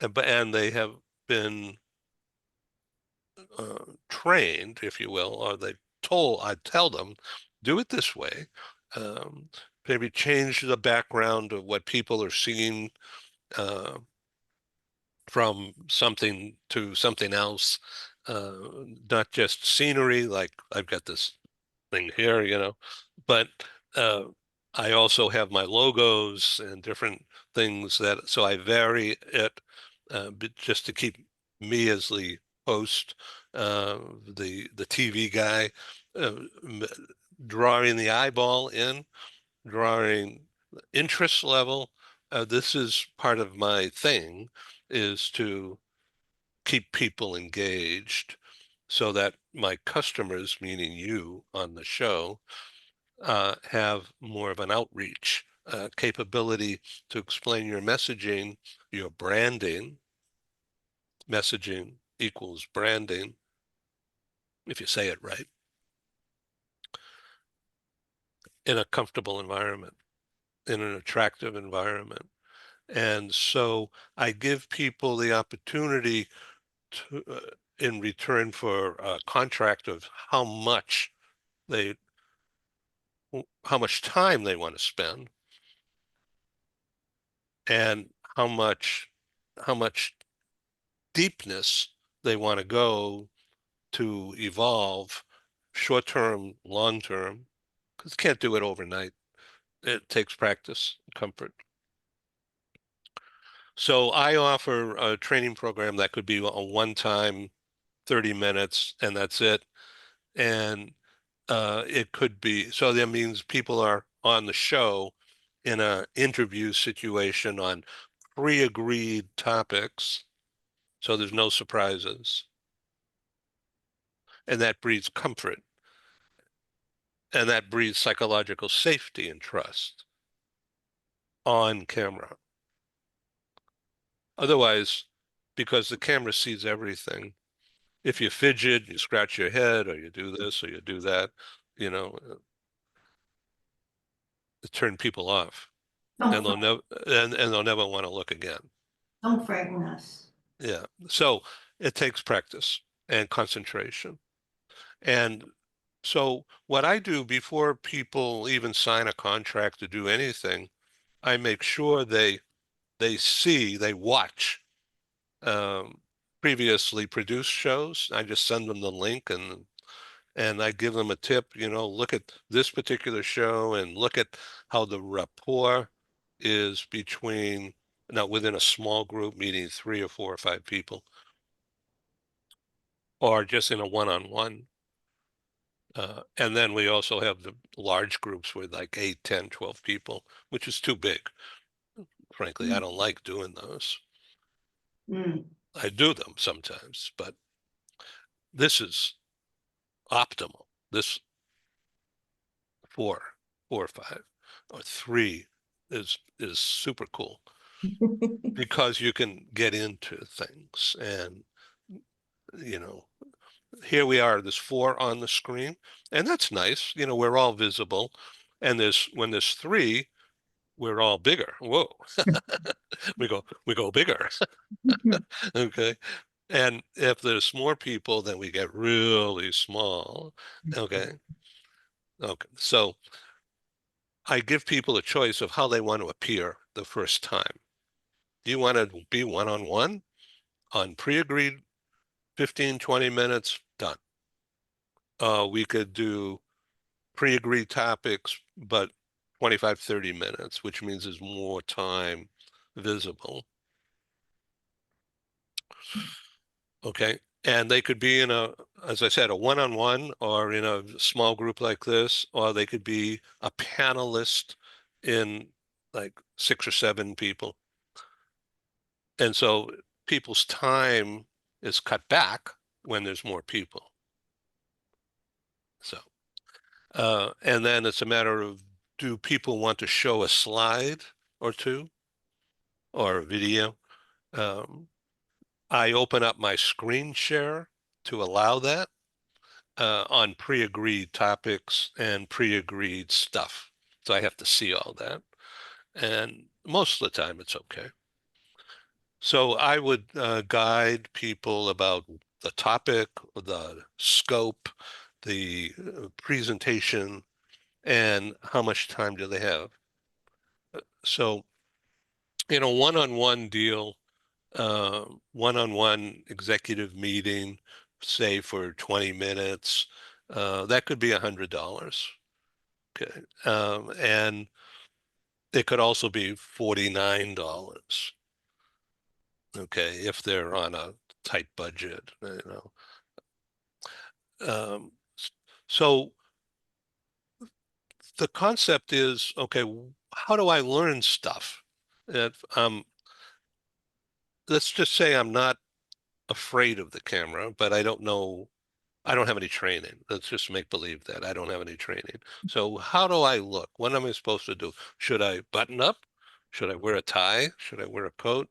and they have been trained, if you will, or they told. I tell them, do it this way. Um, Maybe change the background of what people are seeing. From something to something else, uh, not just scenery, like I've got this thing here, you know, but uh, I also have my logos and different things that, so I vary it just to keep me as the host, the TV guy, uh, drawing the eyeball in, drawing interest level. This is part of my thing, is to keep people engaged so that my customers, meaning you on the show, have more of an outreach capability to explain your messaging, your branding. Messaging equals branding, if you say it right, in a comfortable environment, in an attractive environment. And so I give people the opportunity to, in return for a contract of they, how much time they want to spend, and how much deepness they want to go to evolve, short term, long term, because you can't do it overnight. It takes practice, comfort. So I offer a training program that could be a one-time 30 minutes and that's it. And it could be, so that means people are on the show in an interview situation on pre-agreed topics, so there's no surprises. And that breeds comfort. And that breeds psychological safety and trust on camera. Otherwise, because the camera sees everything, if you fidget, you scratch your head, or you do this, or you do that, you know, it turn people off, and Don't, they'll never want to look again. don't frighten us. Yeah. So it takes practice and concentration. And so what I do before people even sign a contract to do anything, I make sure they watch um, previously produced shows. I just send them the link and I give them a tip, you know, look at this particular show and look at how the rapport is between, now within a small group, meaning 3 or 4 or 5 people, or just in a one-on-one. And then we also have the large groups with like 8, 10, 12 people, which is too big. Frankly, I don't like doing those. Mm. I do them sometimes, but this is optimal. This 4, 4 or 5 or 3 is super cool because you can get into things and, you know, here we are, there's 4 on the screen, and that's nice. You know, we're all visible. And when there's 3, we're all bigger. Whoa. we go bigger. Okay. And if there's more people, then we get really small. Okay. Okay. So I give people a choice of how they want to appear the first time. Do you want to be one-on-one on pre-agreed 15, 20 minutes? Done. We could do pre-agreed topics, but 25, 30 minutes, which means there's more time visible. Okay. And they could be in a, as I said, a one-on-one or in a small group like this, or they could be a panelist in like 6 or 7 people. And so people's time is cut back when there's more people. So, and then it's a matter of, do people want to show a slide or two or a video? I open up my screen share to allow that on pre-agreed topics and pre-agreed stuff. So I have to see all that. And most of the time it's okay. So I would guide people about the topic, the scope, the presentation, and how much time do they have. So in a one-on-one deal, one-on-one executive meeting, say for 20 minutes, that could be $100. Okay. And it could also be $49. Okay, if they're on a tight budget, you know. So the concept is, okay, how do I learn stuff? If, let's just say I'm not afraid of the camera, but I don't know, I don't have any training. Let's just make believe that I don't have any training. So how do I look? What am I supposed to do? Should I button up? Should I wear a tie? Should I wear a coat?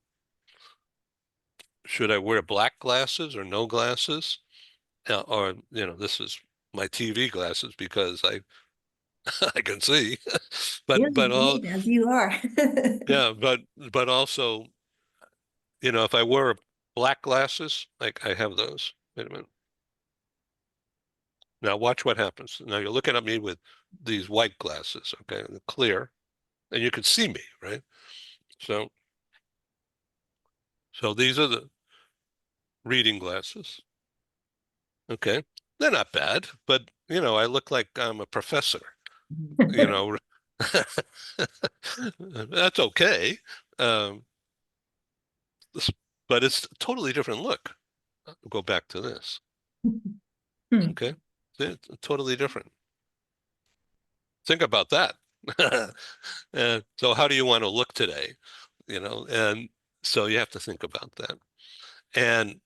Should I wear black glasses or no glasses? Or, you know, this is my TV glasses because I I can see. You're But all, great as you are. yeah, but also, you know, if I wear black glasses, like I have those. Wait a minute. Now watch what happens. Now you're looking at me with these white glasses, okay, they're clear, and you can see me, right? So these are the reading glasses. Okay. They're not bad, but you know, I look like I'm a professor, you know. That's okay. Um, but it's a totally different look. I'll go back to this. Hmm. Okay. It's totally different. Think about that. And so how do you want to look today? You know, and so you have to think about that. And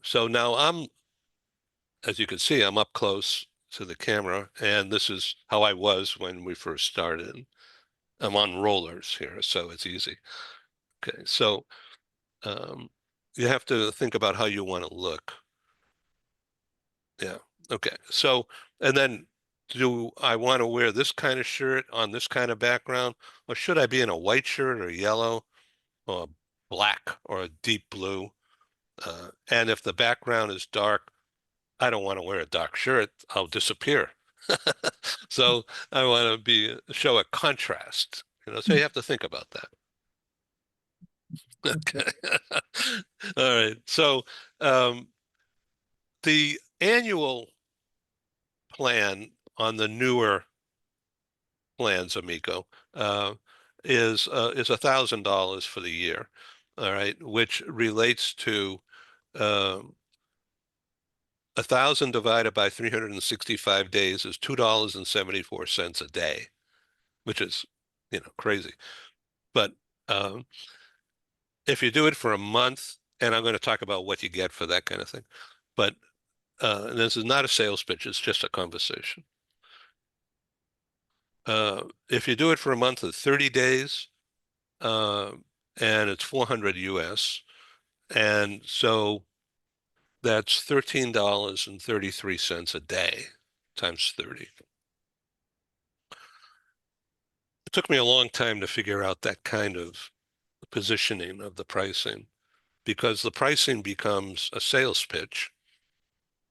so now as you can see, I'm up close to the camera, and this is how I was when we first started. I'm on rollers here, so it's easy. Okay, so you have to think about how you want to look. Yeah, okay. So, and then do I want to wear this kind of shirt on this kind of background, or should I be in a white shirt or yellow or black or a deep blue? And if the background is dark, I don't want to wear a dark shirt. I'll disappear. So I want to show a contrast, you know, so you have to think about that. Okay. All right. So the annual plan on the newer plans, Emiko, is $1,000 for the year. All right, which relates to 1,000 divided by 365 days is $2.74 a day, which is, you know, crazy. But if you do it for a month, and I'm going to talk about what you get for that kind of thing, but this is not a sales pitch, it's just a conversation. If you do it for a month of 30 days, and it's 400 US, and so that's $13.33 a day times 30. It took me a long time to figure out that kind of positioning of the pricing, because the pricing becomes a sales pitch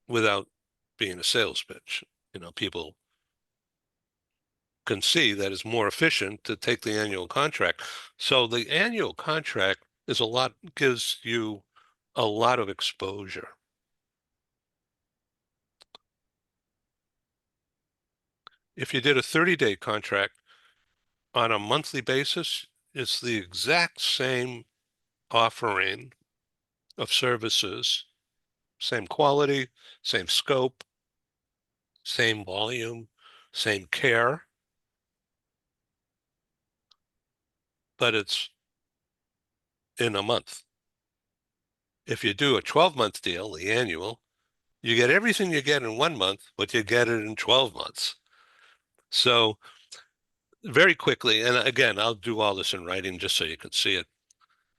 without being a sales pitch. You know, people can see that it's more efficient to take the annual contract. So the annual contract gives you a lot of exposure. If you did a 30-day contract on a monthly basis, it's the exact same offering of services same quality, same scope, same volume, same care, but it's in a month. If you do a 12-month deal, the annual, you get everything you get in 1 month, but you get it in 12 months. So very quickly, and again, I'll do all this in writing just so you can see it.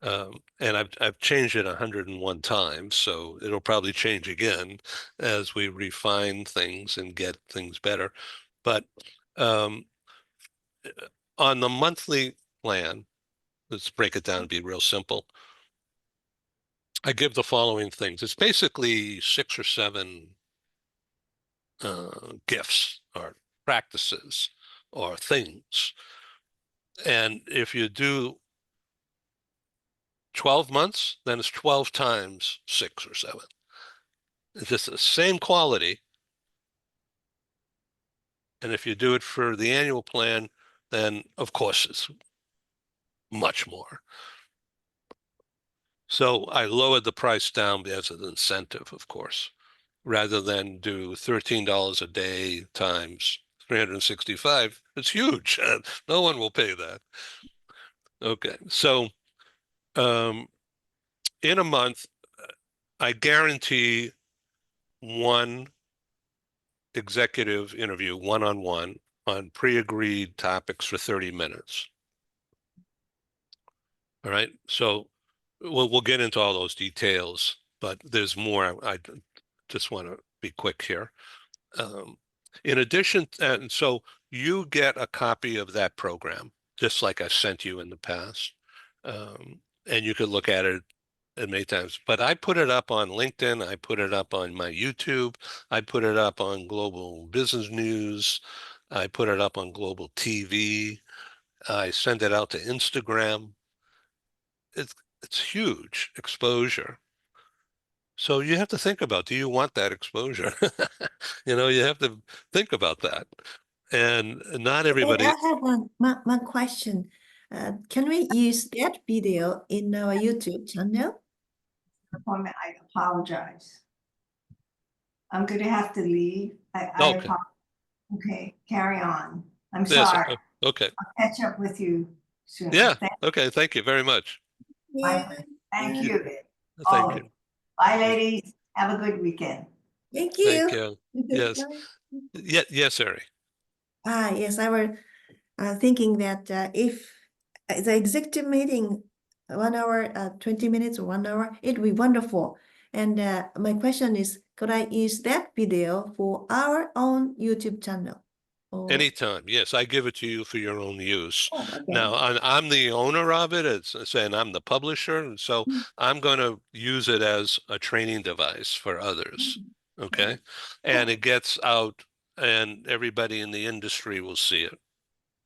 And I've changed it 101 times, so it'll probably change again as we refine things and get things better. But on the monthly plan, let's break it down and be real simple. I give the following things. It's basically 6 or 7 gifts or practices or things. And if you do 12 months, then it's 12 times 6 or 7. It's just the same quality. And if you do it for the annual plan, then of course it's much more. So I lowered the price down as an incentive, of course, rather than do $13 a day times 365. It's huge. No one will pay that. Okay, so in a month, I guarantee one executive interview, one-on-one, on pre-agreed topics for 30 minutes. All right, so we'll get into all those details, but there's more. I just want to be quick here. In addition, and so you get a copy of that program, just like I sent you in the past, and you could look at it many times. But I put it up on LinkedIn. I put it up on my YouTube. I put it up on Global Business News. I put it up on Global TV. I send it out to Instagram. It's huge exposure. So you have to think about, do you want that exposure? You have to think about that. And not everybody. I have one question. Can we use that video in our YouTube channel? Appointment, I apologize. I'm gonna have to leave. Okay. Okay, carry on. I'm Yes. sorry. Okay. I'll catch up with you soon. Yeah. Okay. Thank you very much. Yeah. Thank you. Thank you. Bye, ladies. Have a good weekend. Thank Thank you. you. Yes. Yes, Ari. Yes, I was thinking that if the executive meeting 1 hour, 20 minutes or 1 hour, it'd be wonderful. And my question is, could I use that video for our own YouTube channel? Or... Anytime. Yes, I give it to you for your own use. Oh, okay. Now, I'm the owner of it. It's saying I'm the publisher. And so I'm going to use it as a training device for others. Okay. And it gets out and everybody in the industry will see it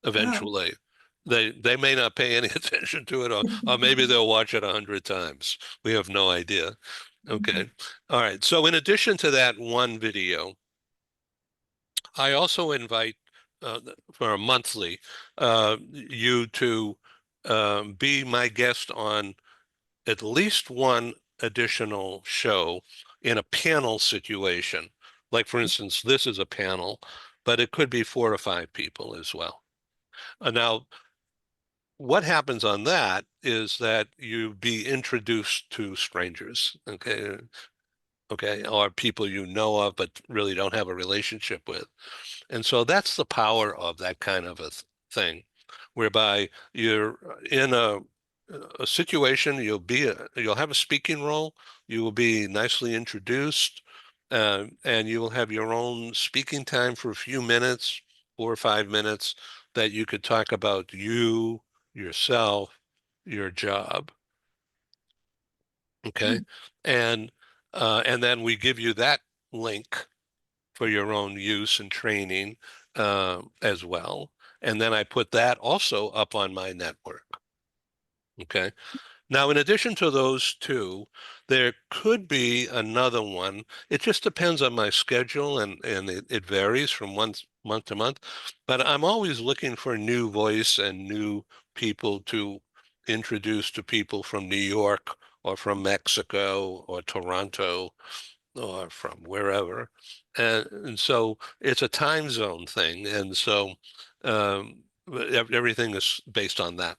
eventually. They may not pay any attention to it, or maybe they'll watch it 100 times. We have no idea. Okay. All right. So in addition to that one video, I also invite for a monthly you to be my guest on at least one additional show in a panel situation. Like, for instance, this is a panel, but it could be 4 or 5 people as well. Now, what happens on that is that you be introduced to strangers, okay, or people you know of but really don't have a relationship with. And so that's the power of that kind of a thing, whereby you're in a situation, you'll have a speaking role, you will be nicely introduced, and you will have your own speaking time for a few minutes, 4 or 5 minutes, that you could talk about you, yourself, your job. Okay. And then we give you that link for your own use and training as well. And then I put that also up on my network. Okay. Now, in addition to those 2, there could be another one. It just depends on my schedule, and it varies from month to month. But I'm always looking for new voice and new people to introduce to people from New York or from Mexico or Toronto or from wherever. And so it's a time zone thing. And so everything is based on that.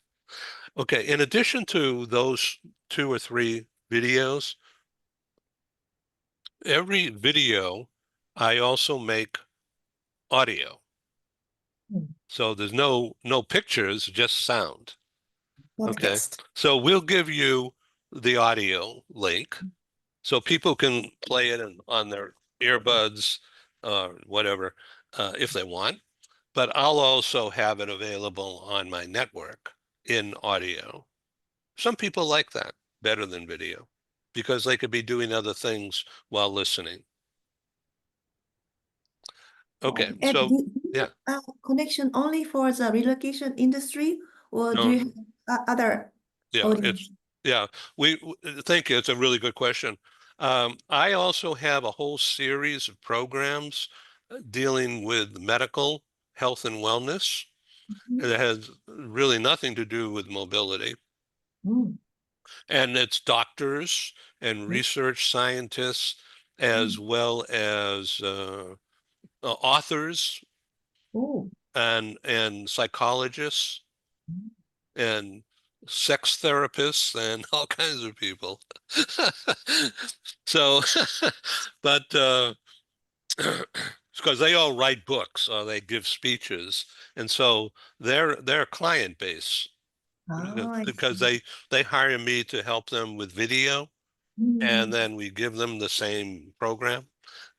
Okay, in addition to those 2 or 3 videos, every video I also make audio. Hmm. So there's no pictures, just sound. Okay. Podcast. So we'll give you the audio link so people can play it on their earbuds or whatever if they want. But I'll also have it available on my network in audio. Some people like that better than video because they could be doing other things while listening. Okay, And so do you yeah, have a connection only for the relocation industry, or do no, you have other yeah, audience? thank you. It's a really good question. I also have a whole series of programs dealing with medical health and wellness. Mhm. It has really nothing to do with mobility. Mm. And it's doctors and Mm. research scientists, as Mm. well as authors Oh. and psychologists Mm. and sex therapists and all kinds of people. So, but because they all write books or they give speeches, and so their client base, Oh, I because see. they hire me to help them with video, and Mm. then we give them the same program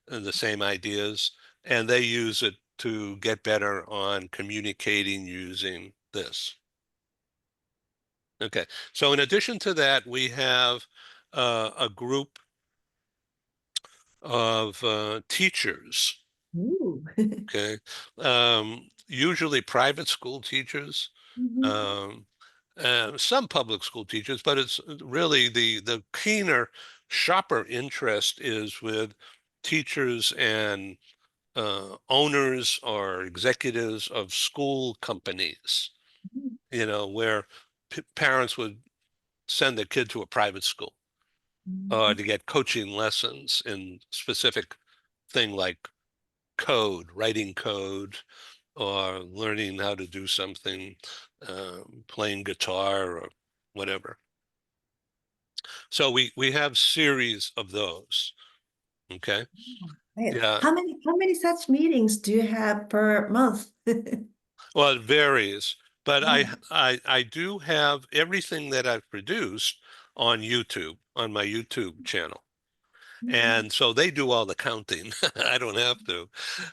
and the same ideas, and they use it to get better on communicating using this. Okay, so in addition to that, we have a group of teachers, Ooh. okay, usually private school teachers, Mhm. um, some public school teachers, but it's really the keener, sharper interest is with teachers and owners or executives of school companies, Mhm. where parents would send their kid to a private school Mhm. to get coaching lessons in specific thing like code, writing code, or learning how to do something, playing guitar or whatever. So we have series of those. Okay. Right. Yeah. How many such meetings do you have per month? Well, it varies, but Oh. I do have everything that I've produced on YouTube, on my YouTube channel. Mhm. And so they do all the counting. I don't have to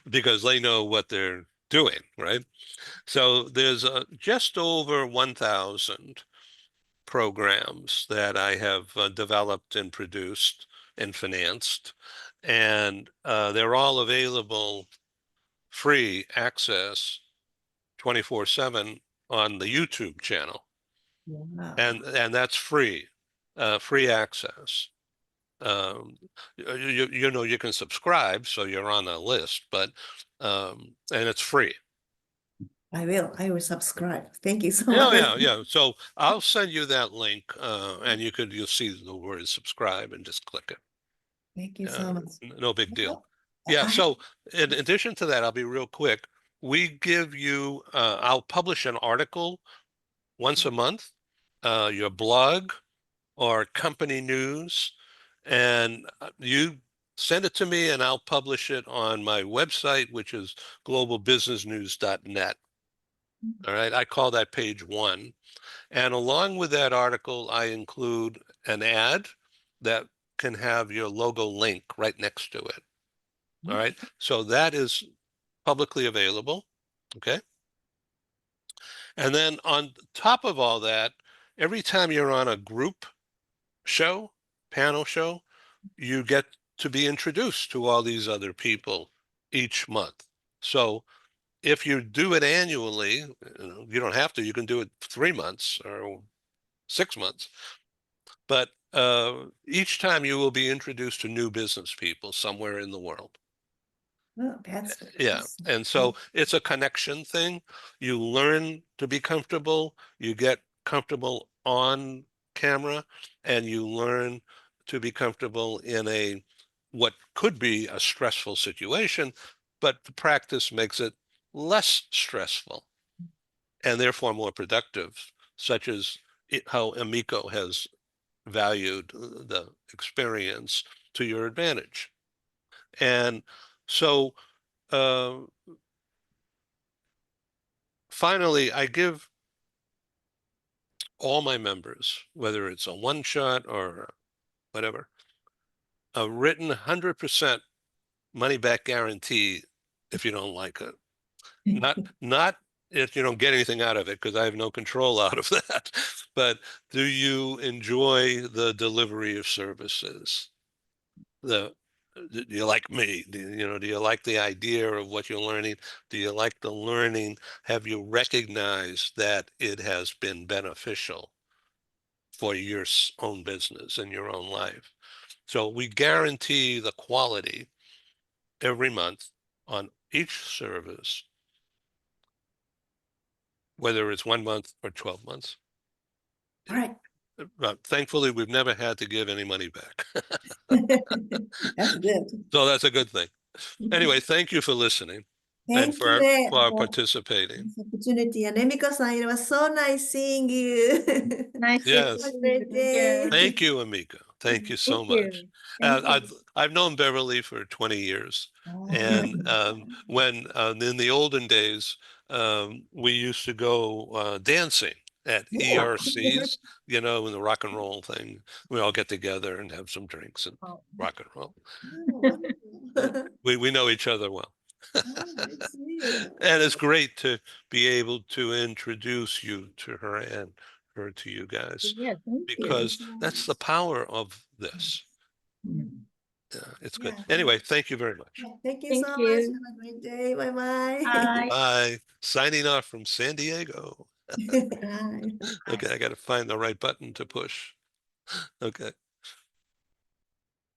because they know what they're doing, right? So there's just over 1,000 programs that I have developed and produced and financed. And they're all available free access 24/7 on the YouTube channel. Wow. And that's free, free access. Um, you can subscribe, so you're on a list, but and it's free. I will subscribe. Thank you so Yeah, much. yeah, yeah. So I'll send you that link, and you'll see the word subscribe and just click it. Thank you so much. No big deal. Well, Yeah. I So in addition to that, I'll be real quick. We give you, I'll publish an article once a month, your blog or company news, and you send it to me and I'll publish it on my website, which is globalbusinessnews.net. All right. I call that page 1. And along with that article, I include an ad that can have your logo link right next to it. All right. So that is publicly available. Okay. And then on top of all that, every time you're on a group show, panel show, you get to be introduced to all these other people each month. So if you do it annually, you don't have to, you can do it 3 months or 6 months. But each time you will be introduced to new business people somewhere in the world. oh, that's Yeah. awesome. And so it's a connection thing. You learn to be comfortable, you get comfortable on camera, and you learn to be comfortable in a what could be a stressful situation, but the practice makes it less stressful and therefore more productive, such as how Emiko has valued the experience to your advantage. And so finally, I give all my members, whether it's a one shot or whatever, a written 100% money back guarantee if you don't like it. Not if you don't get anything out of it, because I have no control out of that. But do you enjoy the delivery of services? Do you like me? Do you like the idea of what you're learning? Do you like the learning? Have you recognized that it has been beneficial for your own business and your own life? So we guarantee the quality every month on each service, whether it's 1 month or 12 months. All right. Thankfully, we've never had to give any money back. That's good. So that's a good thing. Anyway, thank you for listening and Thank you for for participating. this opportunity. And Emiko-san, it was so nice seeing you. Nice to Yes. Have see a great you. day. Thank you, Emiko. Thank you so Thank much. you. Thank you. I've known Beverly for 20 years. Oh, And when in the olden days, we used to go dancing at yeah. ERCs, in the rock and roll thing. We all get together and have some drinks and Oh. rock and roll. Oh, wonderful. We know each other well. Oh, that's sweet. And it's great to be able to introduce you to her and her to you guys, Yeah, thank you. because that's the power of this. Mm. It's good. Yeah. Anyway, thank you very much. Yeah, thank you Thank so much. you. Have a great day. Bye-bye. Bye. Bye. Signing off from San Diego. Bye. Okay, I got to find the right button to push. Okay.